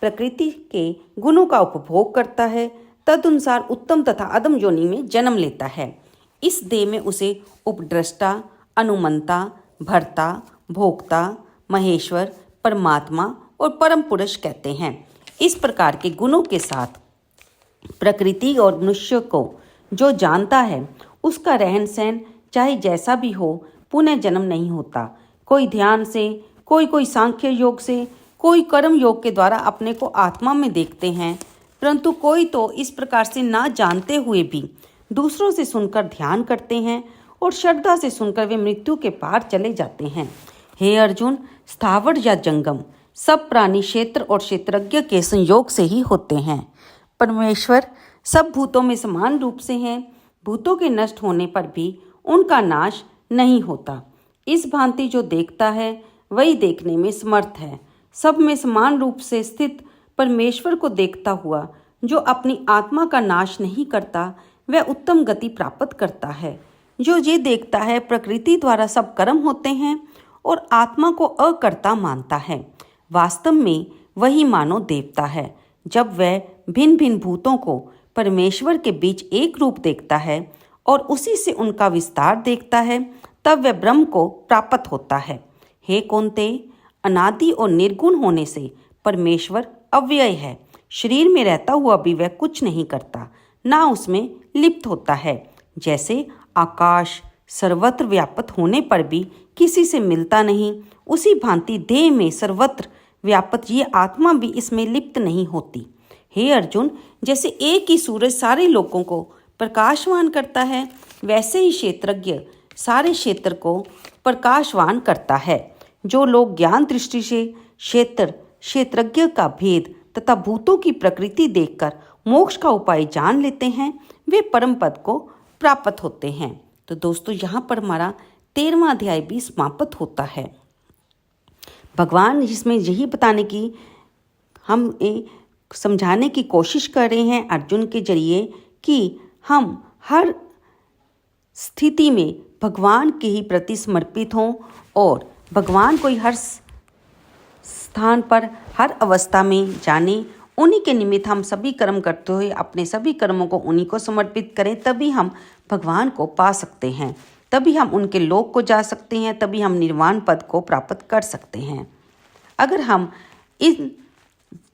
प्रकृति के गुणों का उपभोग करता है, तदनुसार उत्तम तथा अधम योनि में जन्म लेता है। इस देह में उसे उपद्रष्टा, अनुमंता, भर्ता, भोक्ता, महेश्वर, परमात्मा और परम पुरुष कहते हैं। इस प्रकार के गुणों के साथ प्रकृति और मनुष्य को जो जानता है, उसका रहन सहन चाहे जैसा भी हो, पुनः जन्म नहीं होता। कोई ध्यान से, कोई सांख्य योग से, कोई कर्म योग के द्वारा अपने को आत्मा में देखते हैं, परंतु कोई तो इस प्रकार से ना जानते हुए भी दूसरों से सुनकर ध्यान करते हैं और श्रद्धा से सुनकर वे मृत्यु के पार चले जाते हैं। हे अर्जुन, स्थावर या जंगम सब प्राणी क्षेत्र और क्षेत्रज्ञ के संयोग से ही होते हैं। परमेश्वर सब भूतों में समान रूप से हैं। भूतों के नष्ट होने पर भी उनका नाश नहीं होता। इस भांति जो देखता है वही देखने में समर्थ है। सब में समान रूप से स्थित परमेश्वर को देखता हुआ जो अपनी आत्मा का नाश नहीं करता, वह उत्तम गति प्राप्त करता है। जो ये देखता है प्रकृति द्वारा सब कर्म होते हैं और आत्मा को अकर्ता मानता है, वास्तव में वही मानो देवता है। जब वह भिन्न भिन्न भूतों को परमेश्वर के बीच एक रूप देखता है और उसी से उनका विस्तार देखता है, तब वह ब्रह्म को प्राप्त होता है। हे कौन्तेय, अनादि और निर्गुण होने से परमेश्वर अव्यय है। शरीर में रहता हुआ भी वह कुछ नहीं करता, ना उसमें लिप्त होता है। जैसे आकाश सर्वत्र व्याप्त होने पर भी किसी से मिलता नहीं, उसी भांति देह में सर्वत्र व्याप्त ये आत्मा भी इसमें लिप्त नहीं होती। हे अर्जुन, जैसे एक ही सूरज सारे लोगों को प्रकाशवान करता है, वैसे ही क्षेत्रज्ञ सारे क्षेत्र को प्रकाशवान करता है। जो लोग ज्ञान दृष्टि से क्षेत्रज्ञ का भेद तथा भूतों की प्रकृति देखकर मोक्ष का उपाय जान लेते हैं, वे परम पद को प्राप्त होते हैं। तो दोस्तों, यहाँ पर हमारा 13वां अध्याय भी समाप्त होता है। भगवान जिसमें यही बताने की हम समझाने की कोशिश कर रहे हैं अर्जुन के जरिए कि हम हर स्थिति में भगवान के ही प्रति समर्पित हों और भगवान को ही हर स्थान पर हर अवस्था में जाने। उन्हीं के निमित्त हम सभी कर्म करते हुए अपने सभी कर्मों को उन्हीं को समर्पित करें, तभी हम भगवान को पा सकते हैं, तभी हम उनके लोक को जा सकते हैं, तभी हम निर्वाण पद को प्राप्त कर सकते हैं। अगर हम इस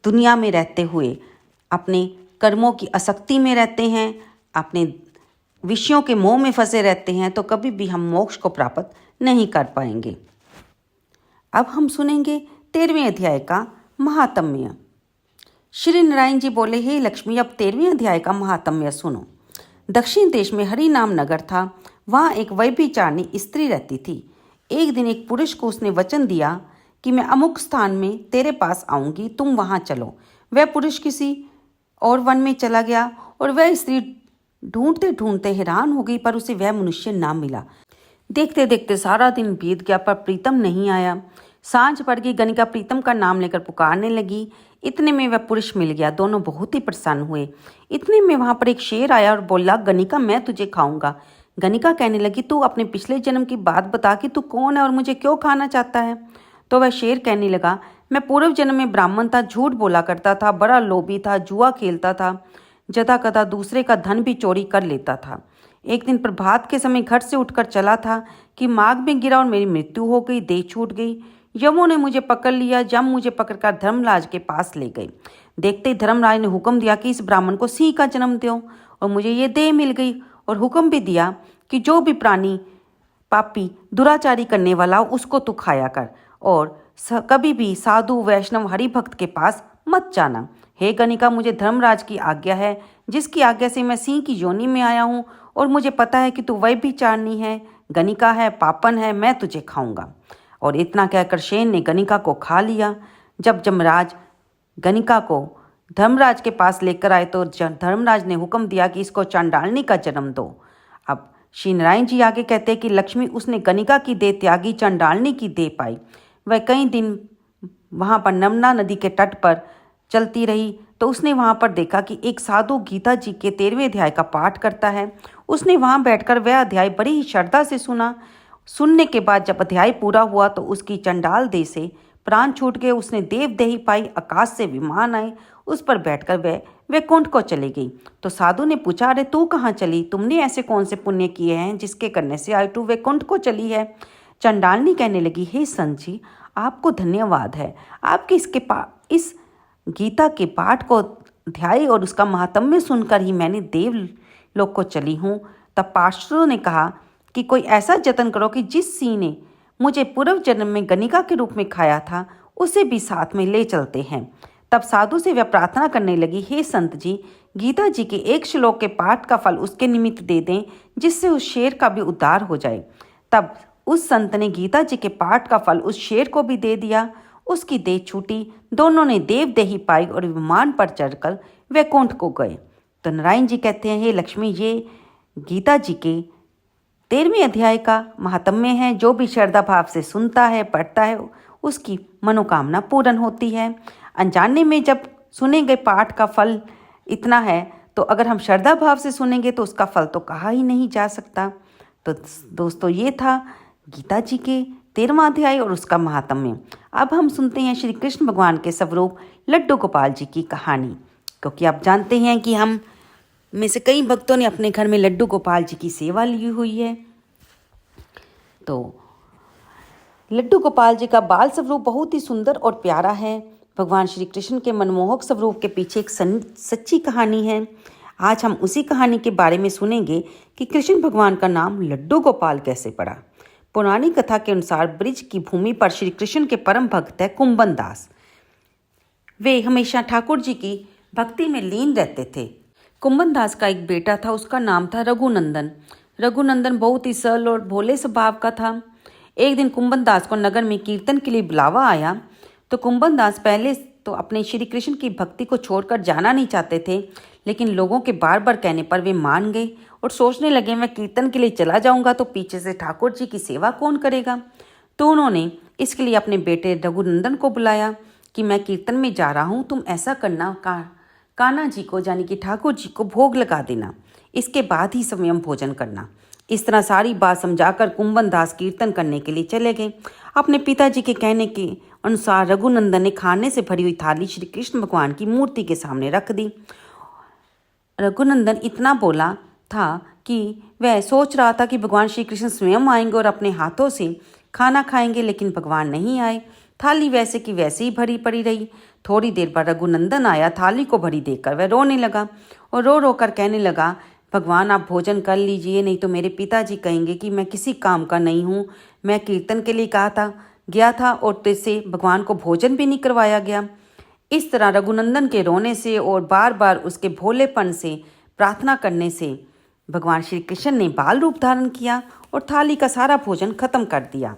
दुनिया में रहते हुए अपने कर्मों की आसक्ति में रहते हैं, अपने विषयों के मोह में फंसे रहते हैं, तो कभी भी हम मोक्ष को प्राप्त नहीं कर पाएंगे। अब हम सुनेंगे 13वें अध्याय का महात्म्य। श्री नारायण जी बोले, हे लक्ष्मी, अब 13वें अध्याय का महात्म्य सुनो। दक्षिण देश में हरि नाम नगर था। वहाँ एक व्यभिचारिणी स्त्री रहती थी। एक दिन एक पुरुष को उसने वचन दिया कि मैं अमुक स्थान में तेरे पास आऊँगी, तुम वहाँ चलो। वह पुरुष किसी और वन में चला गया और वह स्त्री ढूंढते ढूंढते हैरान हो गई, पर उसे वह मनुष्य ना मिला। देखते देखते सारा दिन बीत गया, पर प्रीतम नहीं आया। सांझ पड़ गई, गणिका प्रीतम का नाम लेकर पुकारने लगी। इतने में वह पुरुष मिल गया। दोनों बहुत ही प्रसन्न हुए। इतने में वहां पर एक शेर आया और बोला, गणिका, मैं तुझे खाऊंगा। गणिका कहने लगी, तू अपने पिछले जन्म की बात बता कि तू कौन है और मुझे क्यों खाना चाहता है। तो वह शेर कहने लगा, मैं पूर्व जन्म में ब्राह्मण था, झूठ बोला करता था, बड़ा लोभी था, जुआ खेलता था, जदा कदा दूसरे का धन भी चोरी कर लेता था। एक दिन प्रभात के समय घर से उठकर चला था कि मार्ग में गिरा और मेरी मृत्यु हो गई, देह छूट गई। यमों ने मुझे पकड़ लिया। जम मुझे पकड़कर धर्मराज के पास ले गए। देखते ही धर्मराज ने हुक्म दिया कि इस ब्राह्मण को सिंह का जन्म दो, और मुझे ये देह मिल गई। और हुक्म भी दिया कि जो भी प्राणी पापी दुराचारी करने वाला उसको तू खाया कर, और कभी भी साधु वैष्णव हरि भक्त के पास मत जाना। हे गणिका, मुझे धर्मराज की आज्ञा है, जिसकी आज्ञा से मैं सिंह की योनि में आया हूँ, और मुझे पता है कि तू व्यभिचारिणी है, गणिका है, पापन है, मैं तुझे खाऊंगा। और इतना कहकर शेर ने गणिका को खा लिया। जब यमराज गणिका को धर्मराज के पास लेकर आए तो धर्मराज ने हुक्म दिया कि इसको चांडालनी का जन्म दो। अब श्री नारायण जी आगे कहते हैं कि लक्ष्मी उसने गणिका की देह त्यागी, चांडालनी की देह पाई। वह कई दिन वहाँ पर नर्मदा नदी के तट पर चलती रही तो उसने वहाँ पर देखा कि एक साधु गीता जी के 13वें अध्याय का पाठ करता है। उसने वहाँ बैठकर वह अध्याय बड़ी ही श्रद्धा से सुना। सुनने के बाद जब अध्याय पूरा हुआ तो उसकी चंडाल देह से प्राण छूट गए। उसने देवदेही पाई, आकाश से विमान आए, उस पर बैठकर वह वैकुंठ को चली गई। तो साधु ने पूछा, अरे तू कहाँ चली? तुमने ऐसे कौन से पुण्य किए हैं जिसके करने से आज तू वैकुंठ को चली है? चंडालनी कहने लगी, हे संत जी, आपको धन्यवाद है। आपके इस गीता के पाठ को अध्याय और उसका महात्म्य सुनकर ही मैंने देवलोक को चली हूँ। तब पार्षदों ने कहा कि कोई ऐसा जतन करो कि जिस सिंह ने मुझे पूर्व जन्म में गणिका के रूप में खाया था उसे भी साथ में ले चलते हैं। तब साधु से वह प्रार्थना करने लगी, हे संत जी, गीता जी के एक श्लोक के पाठ का फल उसके निमित्त दे दें जिससे उस शेर का भी उद्धार हो जाए। तब उस संत ने गीता जी के पाठ का फल उस शेर को भी दे दिया। उसकी देह छूटी, दोनों ने देवदेही पाई और विमान पर चढ़कर वैकुंठ को गए। तो नारायण जी कहते हैं, हे लक्ष्मी, ये गीता जी के 13वें अध्याय का महात्म्य है। जो भी श्रद्धा भाव से सुनता है, पढ़ता है, उसकी मनोकामना पूर्ण होती है। अनजाने में जब सुने गए पाठ का फल इतना है तो अगर हम श्रद्धा भाव से सुनेंगे तो उसका फल तो कहा ही नहीं जा सकता। तो दोस्तों, ये था गीता जी के 13वां अध्याय और उसका महात्म्य। अब हम सुनते हैं श्री कृष्ण भगवान के स्वरूप लड्डू गोपाल जी की कहानी, क्योंकि आप जानते हैं कि हम में से कई भक्तों ने अपने घर में लड्डू गोपाल जी की सेवा ली हुई है। तो लड्डू गोपाल जी का बाल स्वरूप बहुत ही सुंदर और प्यारा है। भगवान श्री कृष्ण के मनमोहक स्वरूप के पीछे एक सच्ची कहानी है। आज हम उसी कहानी के बारे में सुनेंगे कि कृष्ण भगवान का नाम लड्डू गोपाल कैसे पड़ा। पुरानी कथा के अनुसार ब्रिज की भूमि पर श्री कृष्ण के परम भक्त है कुंभन दास। वे हमेशा ठाकुर जी की भक्ति में लीन रहते थे। कुंभन दास का एक बेटा था, उसका नाम था रघुनंदन। रघुनंदन बहुत ही सरल और भोले स्वभाव का था। एक दिन कुंभन दास को नगर में कीर्तन के लिए बुलावा आया तो कुंभन दास पहले तो अपने श्री कृष्ण की भक्ति को छोड़कर जाना नहीं चाहते थे, लेकिन लोगों के बार बार कहने पर वे मान गए और सोचने लगे, मैं कीर्तन के लिए चला जाऊंगा तो पीछे से ठाकुर जी की सेवा कौन करेगा। तो उन्होंने इसके लिए अपने बेटे रघुनंदन को बुलाया कि मैं कीर्तन में जा रहा हूँ, तुम ऐसा करना, कान्हा जी को यानी कि ठाकुर जी को भोग लगा देना, इसके बाद ही स्वयं भोजन करना। इस तरह सारी बात समझाकर कुंभन दास कीर्तन करने के लिए चले गए। अपने पिताजी के कहने के अनुसार रघुनंदन ने खाने से भरी हुई थाली श्री कृष्ण भगवान की मूर्ति के सामने रख दी। रघुनंदन इतना बोला था कि वह सोच रहा था कि भगवान श्री कृष्ण स्वयं आएंगे और अपने हाथों से खाना खाएंगे, लेकिन भगवान नहीं आए। थाली वैसे की वैसे ही भरी पड़ी रही। थोड़ी देर बाद रघुनंदन आया। थाली को भरी देखकर वह रोने लगा और रो रो कर कहने लगा, भगवान आप भोजन कर लीजिए, नहीं तो मेरे पिताजी कहेंगे कि मैं किसी काम का नहीं हूँ। मैं कीर्तन के लिए गया था और तुझसे भगवान को भोजन भी नहीं करवाया गया। इस तरह रघुनंदन के रोने से और बार बार उसके भोलेपन से प्रार्थना करने से भगवान श्री कृष्ण ने बाल रूप धारण किया और थाली का सारा भोजन खत्म कर दिया।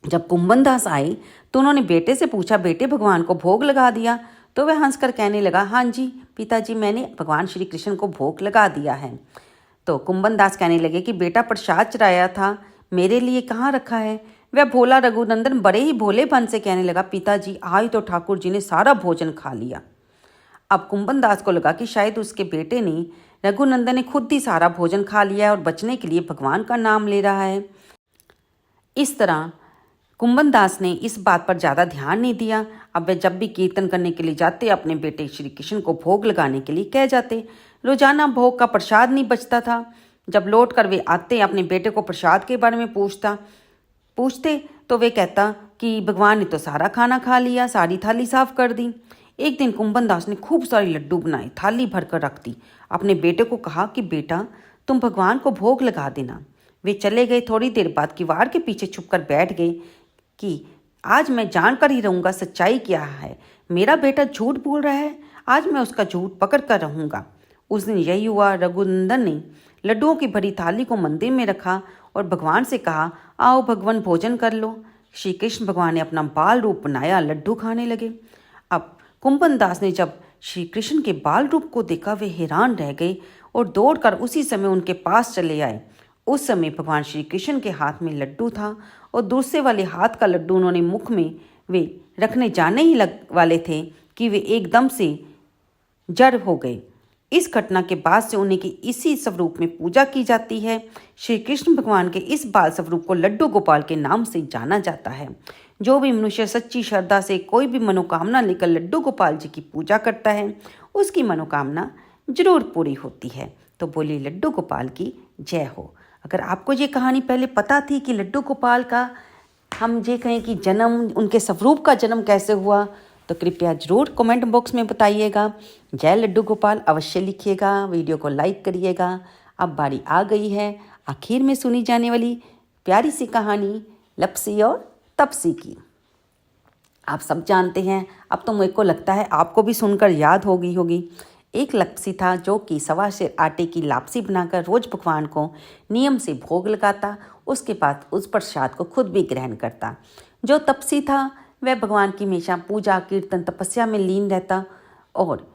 जब कुंभन दास आए तो उन्होंने बेटे से पूछा, बेटे भगवान को भोग लगा दिया? तो वह हंसकर कहने लगा, हाँ जी पिताजी, मैंने भगवान श्री कृष्ण को भोग लगा दिया है। तो कुंभन दास कहने लगे कि बेटा प्रसाद चढ़ाया था, मेरे लिए कहाँ रखा है? वह भोला रघुनंदन बड़े ही भोलेपन से कहने लगा, पिताजी आज तो ठाकुर जी ने सारा भोजन खा लिया। अब कुंभन दास को लगा कि शायद उसके बेटे ने रघुनंदन ने खुद ही सारा भोजन खा लिया और बचने के लिए भगवान का नाम ले रहा है। इस तरह कुंभन दास ने इस बात पर ज़्यादा ध्यान नहीं दिया। अब वे जब भी कीर्तन करने के लिए जाते अपने बेटे श्री कृष्ण को भोग लगाने के लिए कह जाते। रोजाना भोग का प्रसाद नहीं बचता था। जब लौट कर वे आते अपने बेटे को प्रसाद के बारे में पूछते तो वे कहता कि भगवान ने तो सारा खाना खा लिया, सारी थाली साफ कर दी। एक दिन कुंभन दास ने खूब सारे लड्डू बनाए, थाली भरकर रख दी। अपने बेटे को कहा कि बेटा तुम भगवान को भोग लगा देना। वे चले गए। थोड़ी देर बाद किवाड़ के पीछे छुपकर बैठ गए कि आज मैं जानकर ही रहूँगा सच्चाई क्या है। मेरा बेटा झूठ बोल रहा है, आज मैं उसका झूठ पकड़ कर रहूँगा। उस दिन यही हुआ। रघुनंदन ने लड्डुओं की भरी थाली को मंदिर में रखा और भगवान से कहा, आओ भगवान भोजन कर लो। श्री कृष्ण भगवान ने अपना बाल रूप बनाया, लड्डू खाने लगे। अब कुंभन दास ने जब श्री कृष्ण के बाल रूप को देखा वे हैरान रह गए और दौड़कर उसी समय उनके पास चले आए। उस समय भगवान श्री कृष्ण के हाथ में लड्डू था और दूसरे वाले हाथ का लड्डू उन्होंने मुख में वे रखने जाने ही वाले थे कि वे एकदम से जड़ हो गए। इस घटना के बाद से उन्हें की इसी स्वरूप में पूजा की जाती है। श्री कृष्ण भगवान के इस बाल स्वरूप को लड्डू गोपाल के नाम से जाना जाता है। जो भी मनुष्य सच्ची श्रद्धा से कोई भी मनोकामना लेकर लड्डू गोपाल जी की पूजा करता है उसकी मनोकामना जरूर पूरी होती है। तो बोलिए लड्डू गोपाल की जय हो। अगर आपको ये कहानी पहले पता थी कि लड्डू गोपाल का हम ये कहें कि जन्म, उनके स्वरूप का जन्म कैसे हुआ, तो कृपया ज़रूर कमेंट बॉक्स में बताइएगा। जय लड्डू गोपाल अवश्य लिखिएगा, वीडियो को लाइक करिएगा। अब बारी आ गई है आखिर में सुनी जाने वाली प्यारी सी कहानी लपसी और तपसी की। आप सब जानते हैं, अब तो मेरे को लगता है आपको भी सुनकर याद होगी। एक लपसी था जो कि सवा सेर आटे की लापसी बनाकर रोज भगवान को नियम से भोग लगाता, उसके बाद उस प्रसाद को खुद भी ग्रहण करता। जो तपसी था वह भगवान की हमेशा पूजा कीर्तन तपस्या में लीन रहता और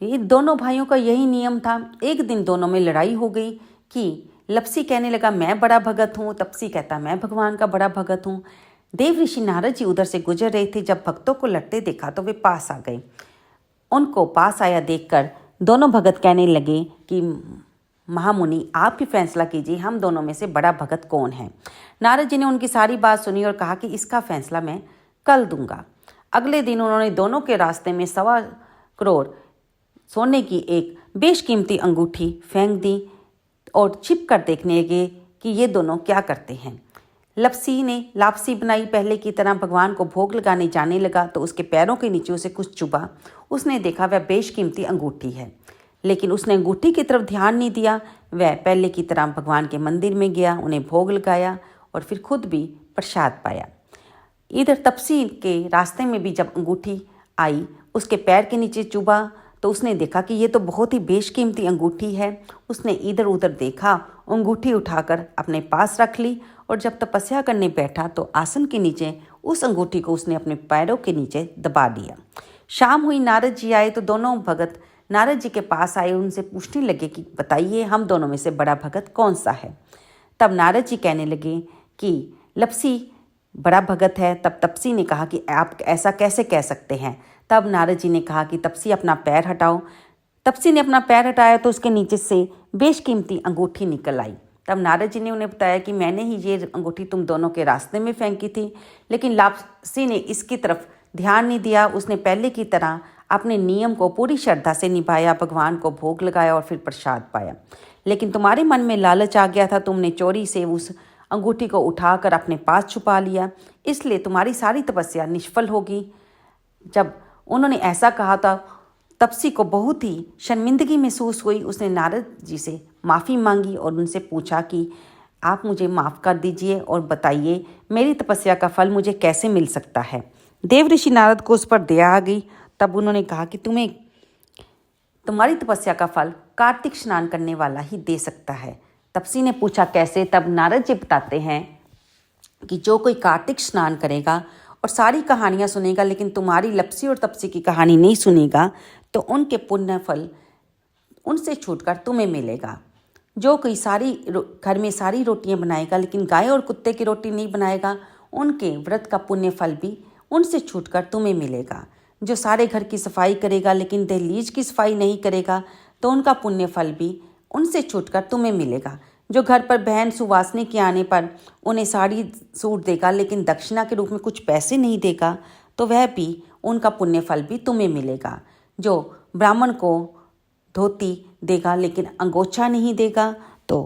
ये दोनों भाइयों का यही नियम था। एक दिन दोनों में लड़ाई हो गई कि लपसी कहने लगा मैं बड़ा भगत हूँ, तपसी कहता मैं भगवान का बड़ा भगत हूँ। देव ऋषि नारद जी उधर से गुजर रहे थे। जब भक्तों को लड़ते देखा तो वे पास आ गए। उनको पास आया देखकर दोनों भगत कहने लगे कि महामुनि आप ही फैसला कीजिए, हम दोनों में से बड़ा भगत कौन है। नारद जी ने उनकी सारी बात सुनी और कहा कि इसका फैसला मैं कल दूंगा। अगले दिन उन्होंने दोनों के रास्ते में 1.25 करोड़ सोने की एक बेशकीमती अंगूठी फेंक दी और छिप कर देखने लगे कि ये दोनों क्या करते हैं। लपसी ने लापसी बनाई, पहले की तरह भगवान को भोग लगाने जाने लगा तो उसके पैरों के नीचे उसे कुछ चुभा। उसने देखा वह बेशकीमती अंगूठी है, लेकिन उसने अंगूठी की तरफ ध्यान नहीं दिया। वह पहले की तरह भगवान के मंदिर में गया, उन्हें भोग लगाया और फिर खुद भी प्रसाद पाया। इधर तपसी के रास्ते में भी जब अंगूठी आई उसके पैर के नीचे चुभा तो उसने देखा कि ये तो बहुत ही बेशकीमती अंगूठी है। उसने इधर उधर देखा, अंगूठी उठाकर अपने पास रख ली और जब तपस्या करने बैठा तो आसन के नीचे उस अंगूठी को उसने अपने पैरों के नीचे दबा दिया। शाम हुई, नारद जी आए तो दोनों भगत नारद जी के पास आए, उनसे पूछने लगे कि बताइए हम दोनों में से बड़ा भगत कौन सा है। तब नारद जी कहने लगे कि लपसी बड़ा भगत है। तब तपसी ने कहा कि आप ऐसा कैसे कह सकते हैं। तब नारद जी ने कहा कि तपसी अपना पैर हटाओ। तपसी ने अपना पैर हटाया तो उसके नीचे से बेशकीमती अंगूठी निकल आई। तब नारद जी ने उन्हें बताया कि मैंने ही ये अंगूठी तुम दोनों के रास्ते में फेंकी थी, लेकिन लापसी ने इसकी तरफ ध्यान नहीं दिया। उसने पहले की तरह अपने नियम को पूरी श्रद्धा से निभाया, भगवान को भोग लगाया और फिर प्रसाद पाया। लेकिन तुम्हारे मन में लालच आ गया था, तुमने चोरी से उस अंगूठी को उठाकर अपने पास छुपा लिया, इसलिए तुम्हारी सारी तपस्या निष्फल होगी। जब उन्होंने ऐसा कहा था तपसी को बहुत ही शर्मिंदगी महसूस हुई। उसने नारद जी से माफ़ी मांगी और उनसे पूछा कि आप मुझे माफ़ कर दीजिए और बताइए मेरी तपस्या का फल मुझे कैसे मिल सकता है। देव ऋषि नारद को उस पर दया आ गई। तब उन्होंने कहा कि तुम्हारी तपस्या का फल कार्तिक स्नान करने वाला ही दे सकता है। तपसी ने पूछा कैसे। तब नारद जी बताते हैं कि जो कोई कार्तिक स्नान करेगा और सारी कहानियाँ सुनेगा लेकिन तुम्हारी लपसी और तपसी की कहानी नहीं सुनेगा तो उनके पुण्य फल उनसे छूटकर तुम्हें मिलेगा। जो कोई घर में सारी रोटियां बनाएगा लेकिन गाय और कुत्ते की रोटी नहीं बनाएगा, उनके व्रत का पुण्य फल भी उनसे छूटकर तुम्हें मिलेगा। जो सारे घर की सफाई करेगा लेकिन दहलीज की सफाई नहीं करेगा तो उनका पुण्य फल भी उनसे छूटकर तुम्हें मिलेगा। जो घर पर बहन सुवासनी के आने पर उन्हें साड़ी सूट देगा लेकिन दक्षिणा के रूप में कुछ पैसे नहीं देगा तो वह भी उनका पुण्य फल भी तुम्हें मिलेगा। जो ब्राह्मण को धोती देगा लेकिन अंगोछा नहीं देगा तो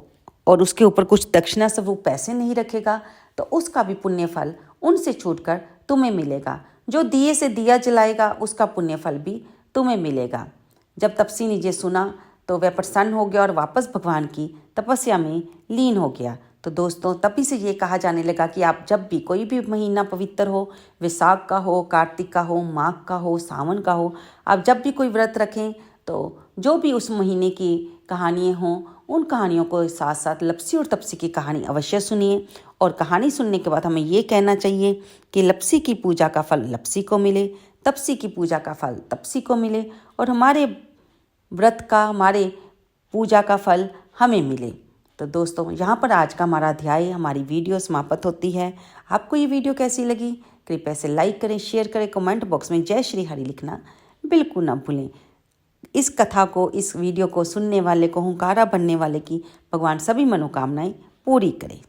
और उसके ऊपर कुछ दक्षिणा स्वरूप पैसे नहीं रखेगा तो उसका भी पुण्य फल उनसे छूटकर तुम्हें मिलेगा। जो दिए से दिया जलाएगा उसका पुण्य फल भी तुम्हें मिलेगा। जब तपसी ने ये सुना तो वह प्रसन्न हो गया और वापस भगवान की तपस्या में लीन हो गया। तो दोस्तों तभी से ये कहा जाने लगा कि आप जब भी कोई भी महीना पवित्र हो, वैशाख का हो, कार्तिक का हो, माघ का हो, सावन का हो, आप जब भी कोई व्रत रखें तो जो भी उस महीने की कहानियाँ हों उन कहानियों को साथ साथ लपसी और तपसी की कहानी अवश्य सुनिए। और कहानी सुनने के बाद हमें ये कहना चाहिए कि लपसी की पूजा का फल लपसी को मिले, तपसी की पूजा का फल तपसी को मिले और हमारे व्रत का, हमारे पूजा का फल हमें मिले। तो दोस्तों यहाँ पर आज का हमारा अध्याय, हमारी वीडियो समाप्त होती है। आपको ये वीडियो कैसी लगी कृपया से लाइक करें, शेयर करें, कमेंट बॉक्स में जय श्री हरि लिखना बिल्कुल ना भूलें। इस कथा को, इस वीडियो को सुनने वाले को, हुंकारा बनने वाले की भगवान सभी मनोकामनाएं पूरी करें।